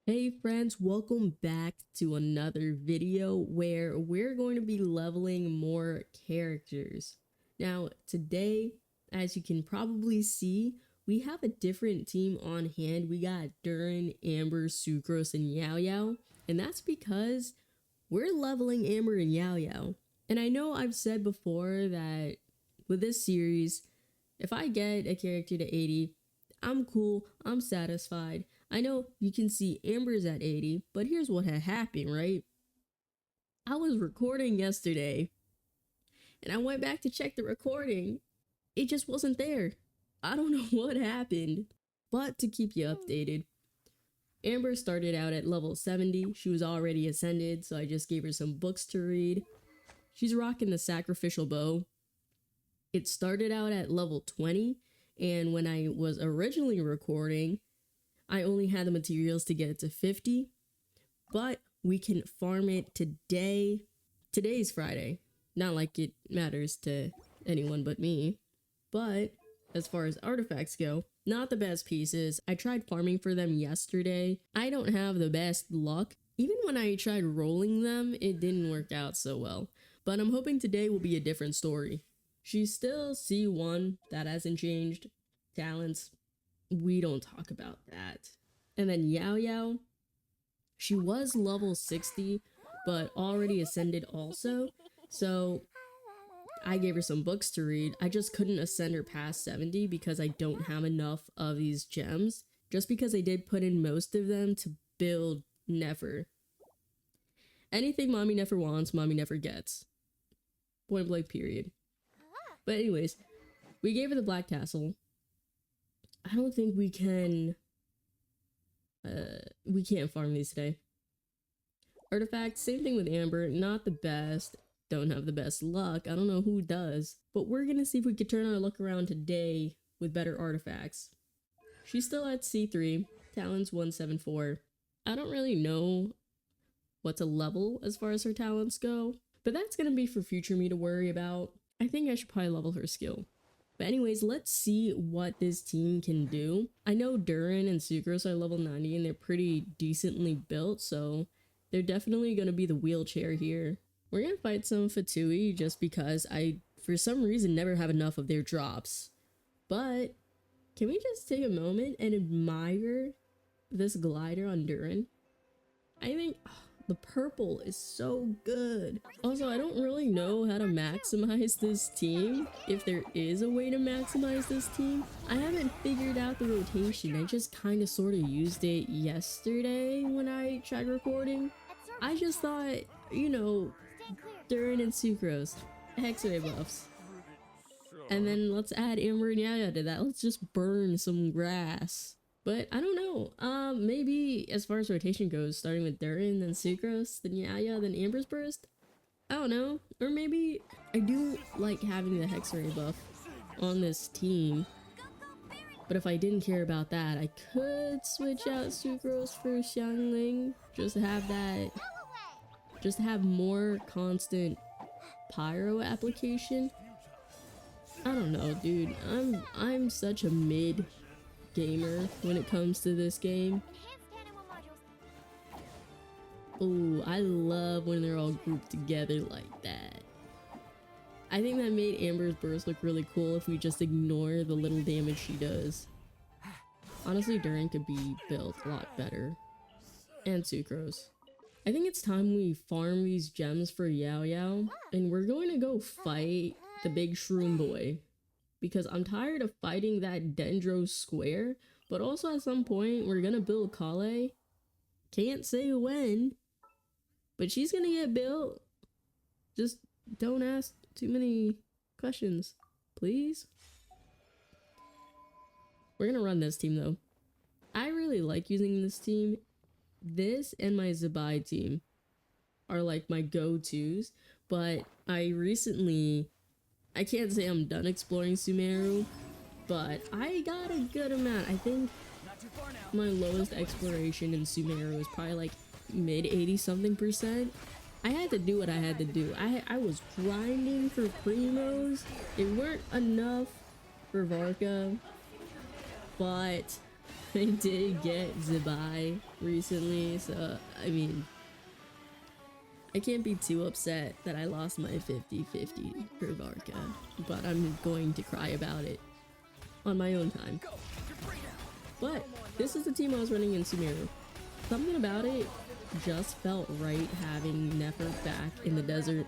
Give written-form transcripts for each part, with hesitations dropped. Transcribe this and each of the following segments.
Hey friends, welcome back to another video where we're going to be leveling more characters. Now today, as you can probably see, we have a different team on hand. We got Durin, Amber, Sucrose, and Yaoyao, and that's because we're leveling Amber and Yaoyao. And I know I've said before that with this series, if I get a character to 80, I'm cool, I'm satisfied. I know you can see Amber's at 80, but here's what had happened, right? I was recording yesterday, and I went back to check the recording. It just wasn't there. I don't know what happened. But to keep you updated, Amber started out at level 70. She was already ascended, so I just gave her some books to read. She's rocking the sacrificial bow. It started out at level 20, and when I was originally recording, I only had the materials to get it to 50, but we can farm it today. Today's Friday. Not like it matters to anyone but me. But as far as artifacts go, not the best pieces. I tried farming for them yesterday. I don't have the best luck. Even when I tried rolling them, it didn't work out so well. But I'm hoping today will be a different story. She's still C1, that hasn't changed. Talents, we don't talk about that. And then Yaoyao, she was level 60, but already ascended also. So I gave her some books to read. I just couldn't ascend her past 70 because I don't have enough of these gems. Just because I did put in most of them to build Nefer. Anything Mommy Nefer wants, Mommy Nefer gets. Point blank period. But anyways, we gave her the black tassel. I don't think we can can't farm these today. Artifacts, same thing with Amber, not the best. Don't have the best luck. I don't know who does, but we're gonna see if we can turn our luck around today with better artifacts. She's still at C3, talents 174. I don't really know what to level as far as her talents go, but that's gonna be for future me to worry about. I think I should probably level her skill. But anyways, let's see what this team can do. I know Durin and Sucrose are level 90 and they're pretty decently built, so they're definitely going to be the wheelchair here. We're going to fight some Fatui just because I, for some reason, never have enough of their drops. But can we just take a moment and admire this glider on Durin? I think the purple is so good. Also, I don't really know how to maximize this team. If there is a way to maximize this team, I haven't figured out the rotation. I just kind of sort of used it yesterday when I tried recording. I just thought, you know, Durin and Sucrose, X-ray buffs. And then let's add Amber and Yaoyao to that. Let's just burn some grass. But I don't know, maybe as far as rotation goes, starting with Durin, then Sucrose, then Yaoyao, then Amber's Burst? I don't know. Or maybe I do like having the Hexray buff on this team. But if I didn't care about that, I could switch out Sucrose for Xiangling. Just have that, just have more constant pyro application. I don't know, dude. I'm such a mid gamer when it comes to this game. Oh, I love when they're all grouped together like that. I think that made Amber's burst look really cool if we just ignore the little damage she does. Honestly, Durin could be built a lot better. And Sucrose. I think it's time we farm these gems for Yaoyao, and we're going to go fight the big shroom boy. Because I'm tired of fighting that Dendro square, but also at some point we're gonna build Kale. Can't say when, but she's gonna get built. Just don't ask too many questions, please. We're gonna run this team though. I really like using this team. This and my Zabai team are like my go-tos, but I can't say I'm done exploring Sumeru, but I got a good amount. I think my lowest exploration in Sumeru is probably like mid 80 something %. I had to do what I had to do. I was grinding for primos. It weren't enough for Varka, but I did get Zibai recently, so I mean, I can't be too upset that I lost my 50-50 for Varka, but I'm going to cry about it on my own time. But this is the team I was running in Sumeru. Something about it just felt right having Nefer back in the desert,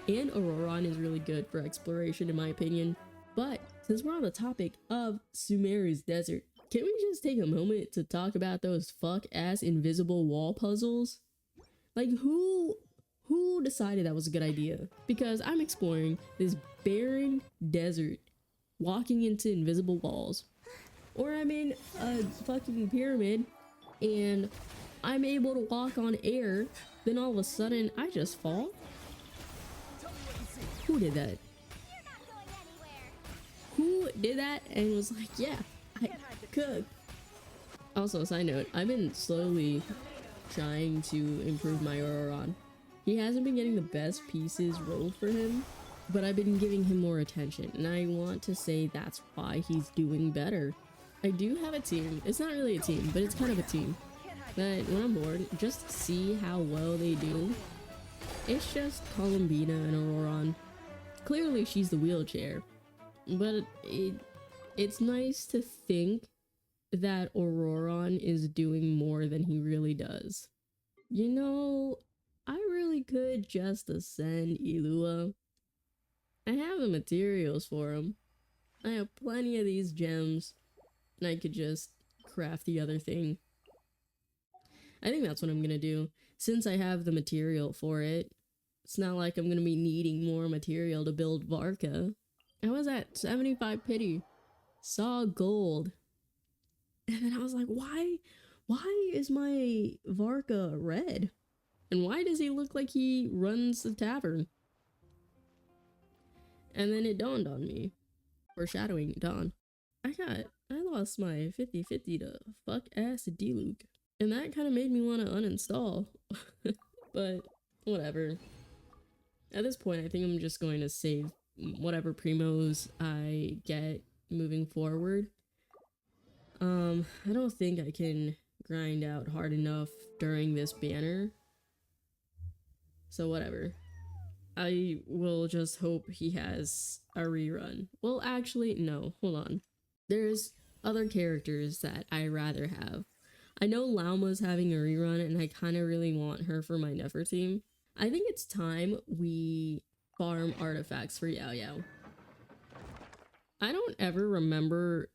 and Auroron is really good for exploration in my opinion. But since we're on the topic of Sumeru's desert, can we just take a moment to talk about those fuck-ass invisible wall puzzles? Like, who decided that was a good idea? Because I'm exploring this barren desert, walking into invisible walls. Or I'm in a fucking pyramid, and I'm able to walk on air, then all of a sudden, I just fall? Who did that? Who did that and was like, yeah, I could. Also, side note, I've been slowly trying to improve my Auroron. He hasn't been getting the best pieces rolled for him, but I've been giving him more attention, and I want to say that's why he's doing better. I do have a team. It's not really a team, but it's kind of a team. That when I'm bored, just to see how well they do. It's just Columbina and Auroron. Clearly she's the wheelchair, but it's nice to think that Auroron is doing more than he really does. You know, I really could just ascend Ilua. I have the materials for him. I have plenty of these gems, and I could just craft the other thing. I think that's what I'm gonna do. Since I have the material for it, it's not like I'm gonna be needing more material to build Varka. I was at 75 pity, saw gold, and then I was like, why is my Varka red? And why does he look like he runs the tavern? And then it dawned on me, foreshadowing dawn. I lost my 50-50 to fuck ass Diluc. And that kind of made me want to uninstall. But whatever. At this point, I think I'm just going to save whatever primos I get moving forward. I don't think I can grind out hard enough during this banner. So whatever. I will just hope he has a rerun. Well, actually, no. Hold on. There's other characters that I rather have. I know Lauma's having a rerun, and I kind of really want her for my Nefer team. I think it's time we farm artifacts for Yaoyao. I don't ever remember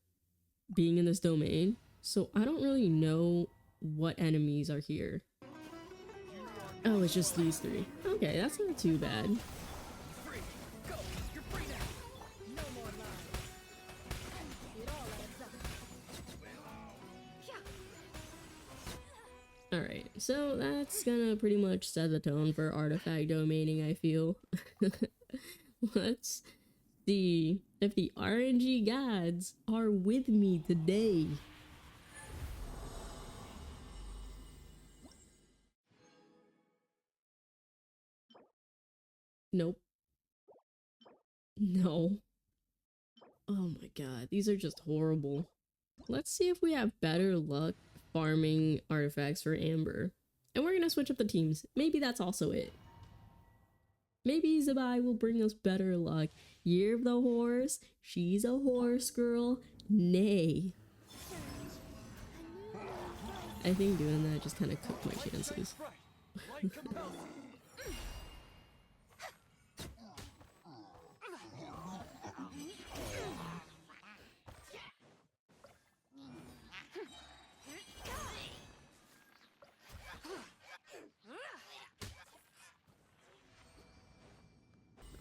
being in this domain, so I don't really know what enemies are here. Oh, it's just these three. Okay, that's not too bad. Alright, so that's gonna pretty much set the tone for artifact domaining, I feel. Let's see if the RNG gods are with me today. Nope. No. Oh my god, these are just horrible. Let's see if we have better luck farming artifacts for Amber. And we're gonna switch up the teams. Maybe that's also it. Maybe Zabai will bring us better luck. Year of the horse. She's a horse girl. Nay. I think doing that just kind of cooked my chances.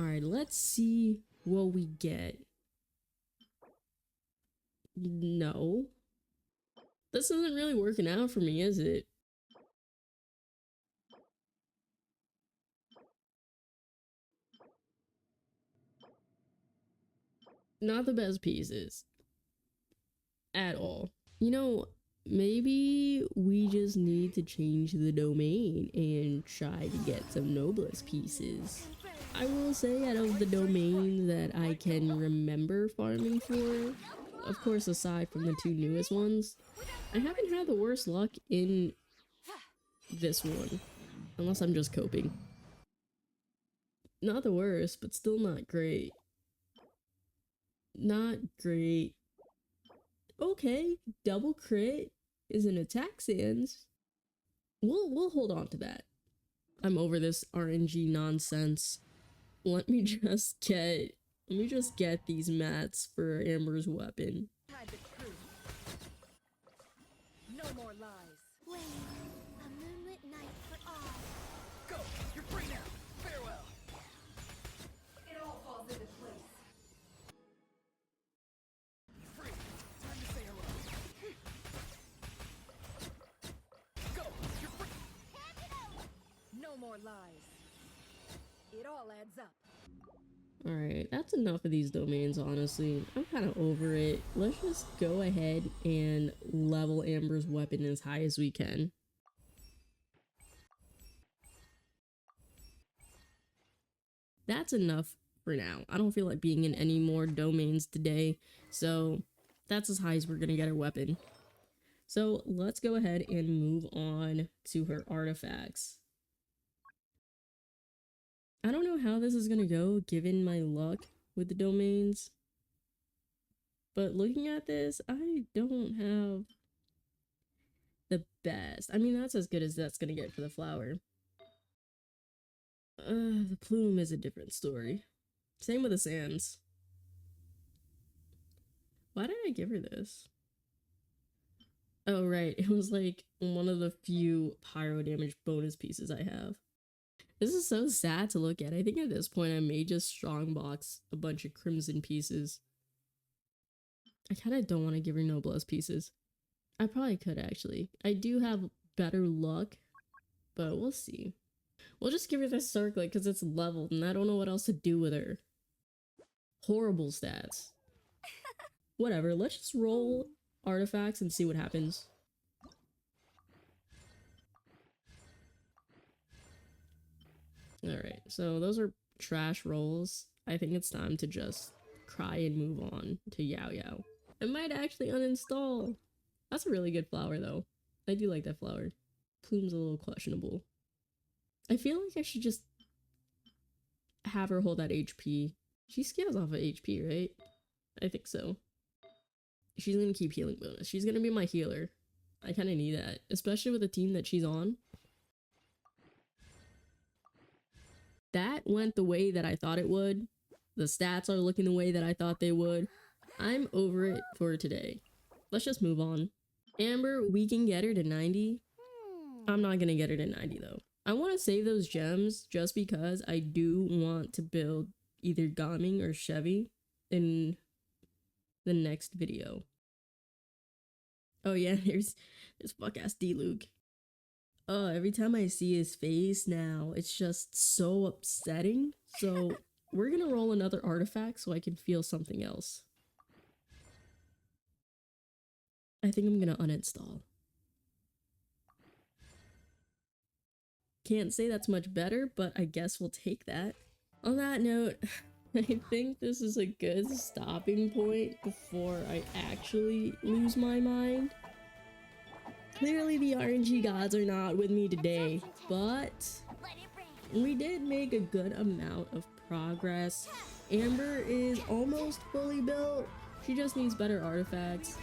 Alright, let's see what we get. No. This isn't really working out for me, is it? Not the best pieces. At all. You know, maybe we just need to change the domain and try to get some noblest pieces. I will say, out of the domains that I can remember farming for, of course, aside from the two newest ones, I haven't had the worst luck in this one. Unless I'm just coping. Not the worst, but still not great. Not great. Okay, double crit is an attack sans. We'll hold on to that. I'm over this RNG nonsense. Let me just get these mats for Amber's weapon. No more lies. Wait, a moonlit night for all. Go, you're free now. Farewell. It all falls into place. Free. Time to say hello. Go, you're free. No more lies. It all adds up. Alright, that's enough of these domains, honestly. I'm kind of over it. Let's just go ahead and level Amber's weapon as high as we can. That's enough for now. I don't feel like being in any more domains today, so that's as high as we're gonna get her weapon. So let's go ahead and move on to her artifacts. I don't know how this is gonna go given my luck with the domains, but looking at this, I don't have the best. I mean, that's as good as that's gonna get for the flower. The plume is a different story. Same with the sands. Why did I give her this? Oh right, it was like one of the few pyro damage bonus pieces I have. This is so sad to look at. I think at this point I may just strongbox a bunch of crimson pieces. I kind of don't want to give her noblesse pieces. I probably could actually. I do have better luck, but we'll see. We'll just give her this circlet because it's leveled and I don't know what else to do with her. Horrible stats. Whatever, let's just roll artifacts and see what happens. Alright, so those are trash rolls. I think it's time to just cry and move on to Yaoyao. I might actually uninstall. That's a really good flower though. I do like that flower. Plume's a little questionable. I feel like I should just have her hold that HP. She scales off of HP, right? I think so. She's gonna keep healing bonus. She's gonna be my healer. I kind of need that, especially with the team that she's on. That went the way that I thought it would. The stats are looking the way that I thought they would. I'm over it for today. Let's just move on. Amber, we can get her to 90. I'm not gonna get her to 90 though. I want to save those gems just because I do want to build either Gaming or Chevy in the next video. Oh yeah, there's fuck ass Diluc. Oh, every time I see his face now, it's just so upsetting. So we're gonna roll another artifact so I can feel something else. I think I'm gonna uninstall. Can't say that's much better, but I guess we'll take that. On that note, I think this is a good stopping point before I actually lose my mind. Clearly the RNG gods are not with me today, but we did make a good amount of progress. Amber is almost fully built. She just needs better artifacts.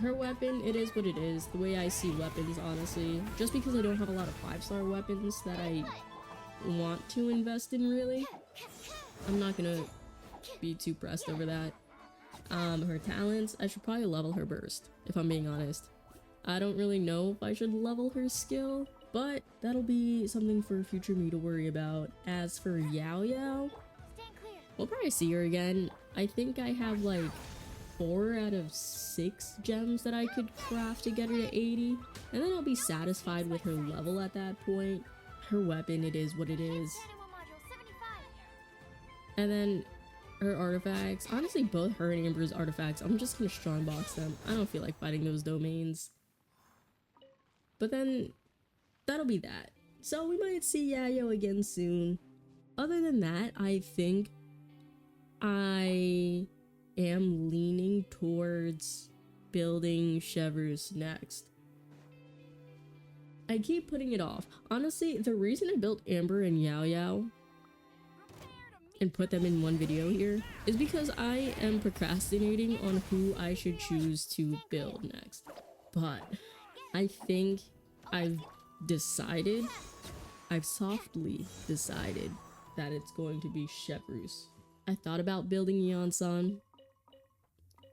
Her weapon, it is what it is, the way I see weapons, honestly. Just because I don't have a lot of 5-star weapons that I want to invest in, really. I'm not gonna be too pressed over that. Her talents, I should probably level her burst, if I'm being honest. I don't really know if I should level her skill, but that'll be something for future me to worry about. As for Yaoyao, we'll probably see her again. I think I have like 4 out of 6 gems that I could craft to get her to 80, and then I'll be satisfied with her level at that point. Her weapon, it is what it is. And then her artifacts, honestly both her and Amber's artifacts, I'm just gonna strongbox them. I don't feel like fighting those domains. But then that'll be that. So we might see Yaoyao again soon. Other than that, I think I am leaning towards building Chevreuse next. I keep putting it off. Honestly, the reason I built Amber and Yaoyao and put them in one video here is because I am procrastinating on who I should choose to build next. But I think I've softly decided that it's going to be Chevreuse. I thought about building Yeon-san,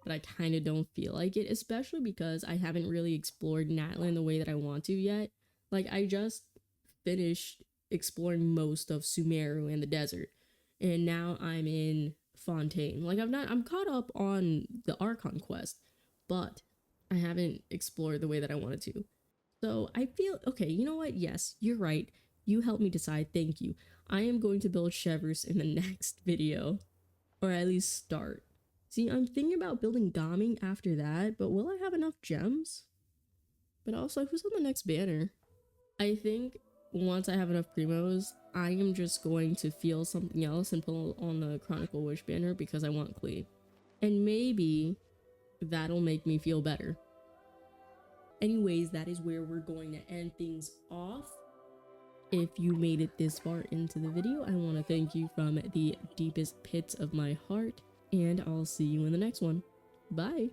but I kind of don't feel like it, especially because I haven't really explored Natlan the way that I want to yet. Like, I just finished exploring most of Sumeru and the desert, and now I'm in Fontaine. Like, I'm caught up on the Archon quest, but I haven't explored the way that I wanted to. So I feel, okay, you know what? Yes, you're right. You helped me decide. Thank you. I am going to build Chevreuse in the next video, or at least start. See, I'm thinking about building Gaming after that, but will I have enough gems? But also, who's on the next banner? I think once I have enough primos, I am just going to feel something else and pull on the Chronicle Wish banner because I want Klee. And maybe that'll make me feel better. Anyways, that is where we're going to end things off. If you made it this far into the video, I want to thank you from the deepest pits of my heart, and I'll see you in the next one. Bye!